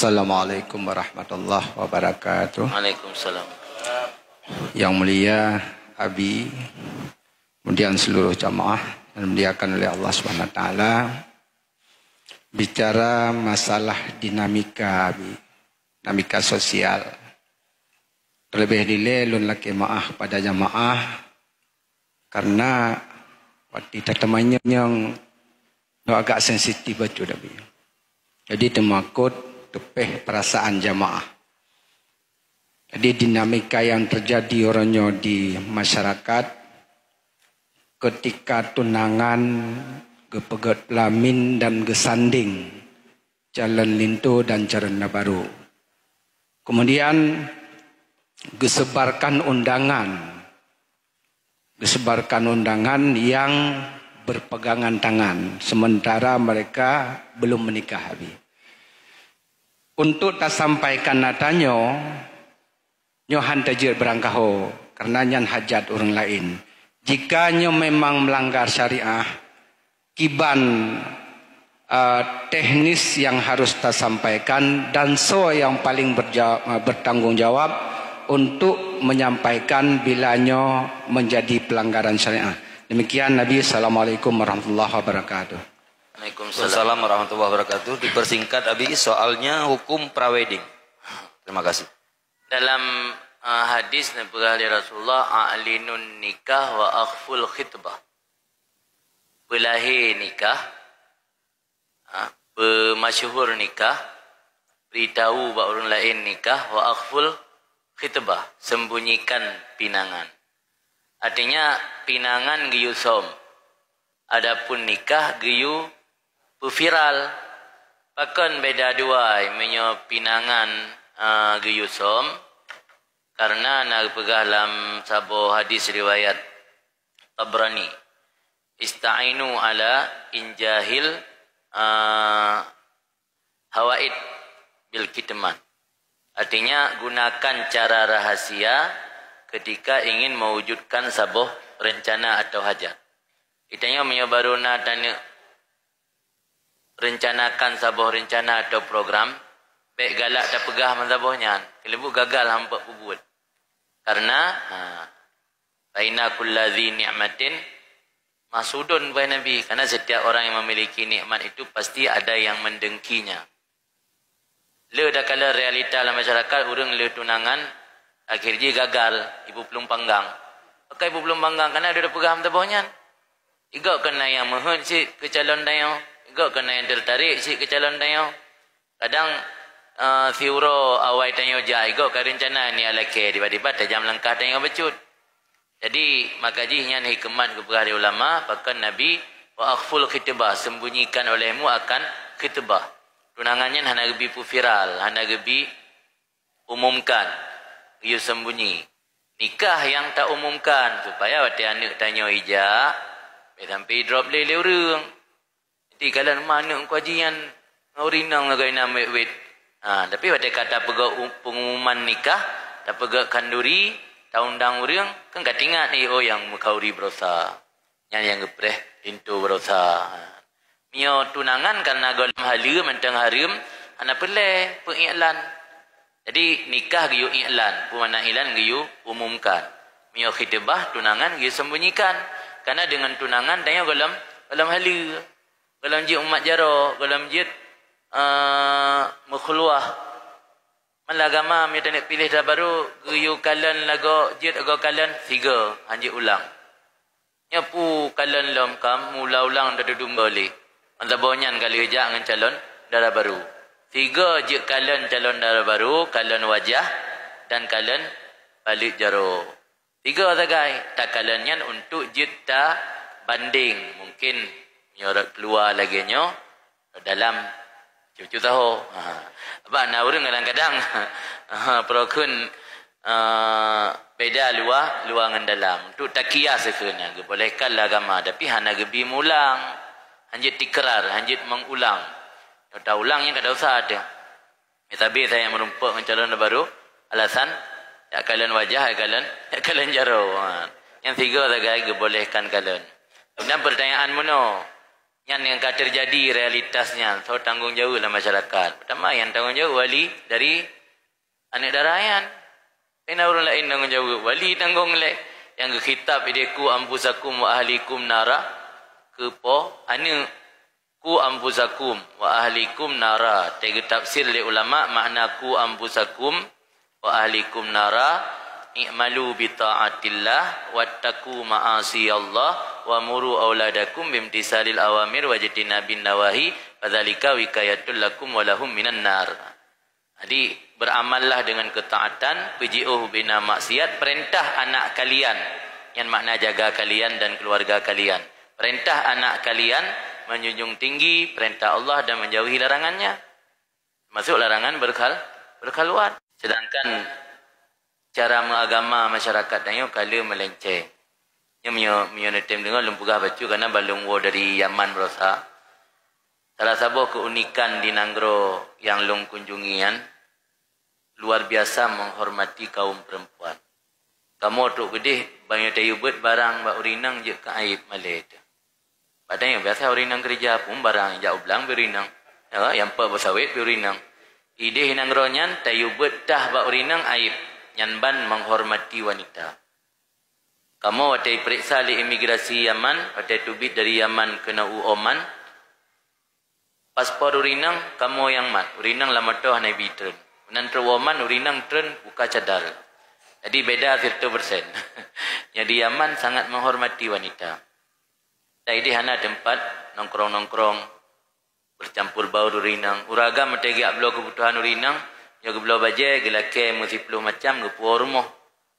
Assalamualaikum warahmatullahi wabarakatuh. Waalaikumsalam. Yang mulia Abi, kemudian seluruh jamaah yang dimuliakan oleh Allah SWT, bicara masalah dinamika Abi, dinamika sosial. Terlebih dile lun laki maah pada jamaah karena waktu temannya yang agak sensitif betul Abi. Jadi temakut tepeh perasaan jamaah. Jadi dinamika yang terjadi orangnya di masyarakat ketika tunangan gepegat pelamin dan gesanding jalan lintu dan jalan baru. Kemudian gesebarkan undangan yang berpegangan tangan sementara mereka belum menikah Abi. Untuk tak sampaikan natanyo nyohan tajir berangkaho karena nyan hajat orang lain. Jika nyo memang melanggar syariah, kiban teknis yang harus tak sampaikan dan so yang paling bertanggung jawab untuk menyampaikan bila nyo menjadi pelanggaran syariah. Demikian Nabi. Assalamualaikum warahmatullahi wabarakatuh. Waalaikumsalam warahmatullahi wabarakatuh. Dipersingkat Abi, soalnya hukum prawedding. Terima kasih. Dalam hadis Nabi Rasulullah, a'linun nikah wa akhful khitbah. Belahi nikah, bermasyhur nikah, beritahu buat orang lain nikah, wa akhful khitbah, sembunyikan pinangan. Artinya pinangan giyu som. Adapun nikah giyu viral. Bahkan beda dua menyo pinangan giyu som. Karena nak pegah dalam sabo hadis riwayat Tabrani. Ista'inu ala injahil hawaid bil kitman. Artinya gunakan cara rahasia ketika ingin mewujudkan sebuah rencana atau hajat. Itanya menyobaruna tanya rencanakan sebuah rencana atau program, baik galak dah pegah mensabuhnya, kelebu gagal hampa buat. Karena baina kulladzi ni'matin masudun bain Nabi, karena setiap orang yang memiliki nikmat itu pasti ada yang mendengkinya. Le dah kala realita dalam masyarakat urang le tunangan akhirnya gagal, ibu belum panggang. Pakai ibu belum panggang karena dia dah pegam tabahnya. Igak kena yang mohon si ke calon dayo, igak kena yang tertarik si ke calon dayo. Kadang siuro awai tanyo ja, igak ke rencana ni alake tiba-tiba tajam langkah tanyo becut. Jadi makajihnya hikmat kepada ulama, bahkan Nabi wa akhful khitbah, sembunyikan olehmu akan khitbah. Tunangannya hana gebi viral, hana gebi umumkan. Ia sembunyi. Nikah yang tak umumkan supaya waktu anak tanya ijak sampai drop lele orang. Jadi kalau mana kajian ngorinang lagai nama wet. Tapi waktu kata pengumuman nikah tak pegak kanduri tahun-tahun orang kan kat ingat ni yang mekauri berosa. Yang gepreh pintu berosa. Mio tunangan karena golem halim mentang harim anak peleh pengiklan. Jadi nikah giyu iklan, pemana iklan giyu umumkan. Mio khitbah tunangan giyu sembunyikan. Karena dengan tunangan tanya golem halu. Golem jid umat jaro, golem jid mukhluah. Malagama mi tanek pilih dah baru giyu kalan lago jid ago kalan tiga anjik ulang. Nyapu kalan lom kam mula ulang dah dudum boleh. Antabonyan kali hejak dengan calon darah baru. Tiga je kalian calon darah baru, kalian wajah dan kalian balik jaro. Tiga sagai. Tak kaliannya untuk jita banding. Mungkin nyorak keluar lagi nyo dalam cucu tahu. Apa nak orang kadang-kadang perokun beda luar dengan dalam. Untuk takiyah sebenarnya. Bolehkanlah agama. Tapi hana gebi mulang. Hanjit tikrar, hanjit mengulang. Tak ulangnya kada usah ada. Tapi saya merumpak dengan calon baru. Alasan ya kalian wajah, ya kalian jaro. Yang tiga lagi bolehkan kalian. Kemudian pertanyaan mono. yang akan terjadi realitasnya. So tanggungjawab dalam masyarakat. Pertama yang tanggungjawab wali dari anak darayan. Kena orang lain tanggungjawab. Wali tanggung lek. Yang khitab ideku ampusakum wa ahlikum nara. Kepo ane ku ampusakum wa ahlikum nara. Tega tafsir oleh ulama makna ku ampusakum wa ahlikum nara. I'malu bi ta'atillah wattaqu ma'asi Allah wa muru auladakum bimtisalil awamir wajtinabin nawahi fadzalika wikayatul lakum wa lahum minan nar. Jadi beramallah dengan ketaatan, peji'uh bina maksiat, perintah anak kalian yang makna jaga kalian dan keluarga kalian. Perintah anak kalian menjunjung tinggi perintah Allah dan menjauhi larangannya. Masuk larangan berkhaluat. Sedangkan cara mengagama masyarakat yang kala melenceng. Yang menyunatim dengar lempugah baca kerana balung war dari Yaman berosak. Salah satu keunikan di Nanggro yang long kunjungian luar biasa menghormati kaum perempuan. Kamu tu gede banyak tayubet barang ba urinang je ke aib malai tu. Padahal biasa urinang kerja pun barang jauh belang urinang. Ya, yang pa bersawit urinang. Ide Nanggro nyan tayubet dah ba urinang aib. Nyanban menghormati wanita. Kamu watai periksa di imigrasi Yaman, watai tubit dari Yaman kena Oman. Paspor urinang, kamu yang mat. Urinang lama tu hanai bitren. Nanti Oman urinang tren buka cadar. Jadi beda 30%. Jadi Yaman sangat menghormati wanita. Jadi di hana tempat nongkrong-nongkrong bercampur bau urinang. Uragam metegiak blok kebutuhan urinang. Jaga belah bajai, gelake mesti puluh macam, ke puas rumah.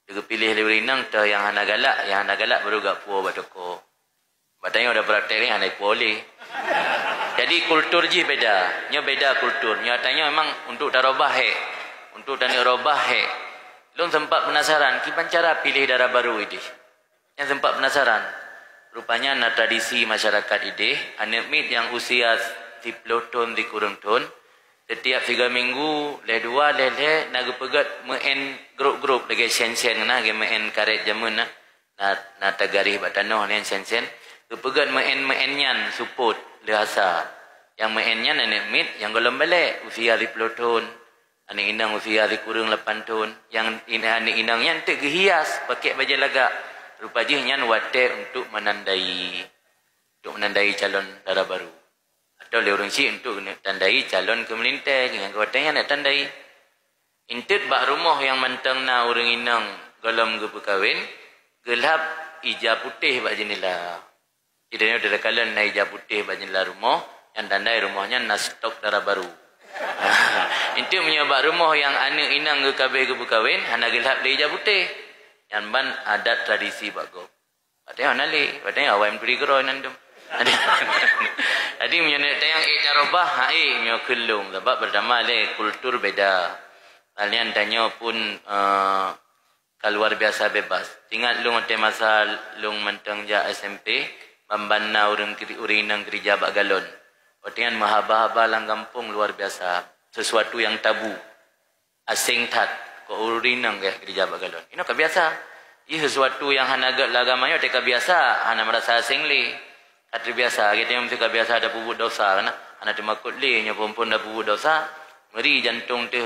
Jaga pilih urinang, tu yang hana galak baru gak puas buat toko. Batanya ada praktek ni, hana puas boleh. Jadi kultur je beda. Nya beda kultur. Nya tanya memang untuk darabah he. Untuk tani robah he. Long sempat penasaran, kipan cara pilih darah baru ini. Yang sempat penasaran. Rupanya na tradisi masyarakat ini, anak mit yang usia 10 tahun di kurung tahun, setiap 3 minggu, le 2, le nak pegat main grup-grup lagi sen-sen na, lagi main karet jamun na tagarih batanoh ni sen-sen. Pegat main nyan support lehasa. Yang main nyan anak mit yang golong balik usia 10 tahun. Anak inang usia kurang 8 tahun. Yang anak inang nyan tak hias pakai baju lagak. Rupanya nyan wadah untuk menandai calon darah baru. Atau orang si untuk tandai calon ke melintai yang kawatanya nak tandai. Intut bak rumah yang mantang na orang inang galam ke perkahwin gelap hijab putih bak jenela. Idanya ada kalan na hijab putih bak jenela rumah yang tandai rumahnya na stok darah baru. Intut punya bak rumah yang anak inang ke kabeh ke perkahwin hana gelap le hijab putih. Yang ban adat tradisi bak go. Patanya nali, patanya awam puri geroi nandum. Jadi menyenit yang icarobah hai nyo kelung sebab pertama le kultur beda. Kalian tanya pun keluar biasa bebas. Ingat lung te masa lung mentang ja SMP membanna urinang gereja bak galon. Otian mahaba-haba lang kampung luar biasa. Sesuatu yang tabu. Asing tat ko urinang gereja bak galon. Ino kebiasa. Ini sesuatu yang hana agama te kebiasa, hana merasa asing le. Kata biasa, kita yang mesti biasa ada pupuk dosa, kan? Anak temakut le, nya perempuan ada pupuk dosa, meri jantung tu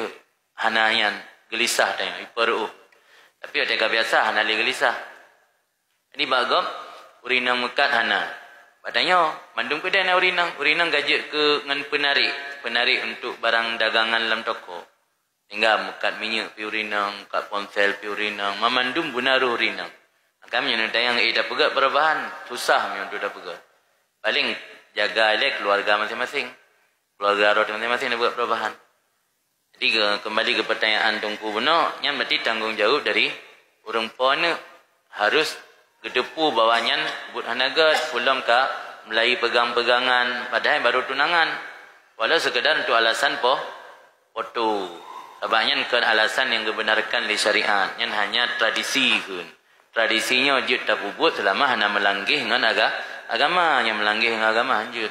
hanayan gelisah tanya, iparu. Tapi ada biasa, hana le gelisah. Ini bagam urinang mekat hana. Katanya, mandung kedai na urinang gajak ke ngan penarik untuk barang dagangan dalam toko. Hingga mekat minyak pi urinang, mekat ponsel pi urinang, mamandum bunaruh urinang. Kami yang tayang dah pegat perubahan, susah untuk dah pegat. Paling jaga le keluarga masing-masing. Keluarga roh masing-masing nak buat perubahan. Jadi kembali ke pertanyaan Tungku benar, yang berarti tanggungjawab dari orang puan harus gedepu bawahnya but hanagat pulang ka mulai pegang-pegangan padahal baru tunangan. Walau sekedar untuk alasan foto. Sebabnya kan alasan yang dibenarkan oleh syariat, yang hanya tradisi kun. Tradisinya jut tak puput selama hana melanggih dengan agama yang melanggih dengan agama lanjut.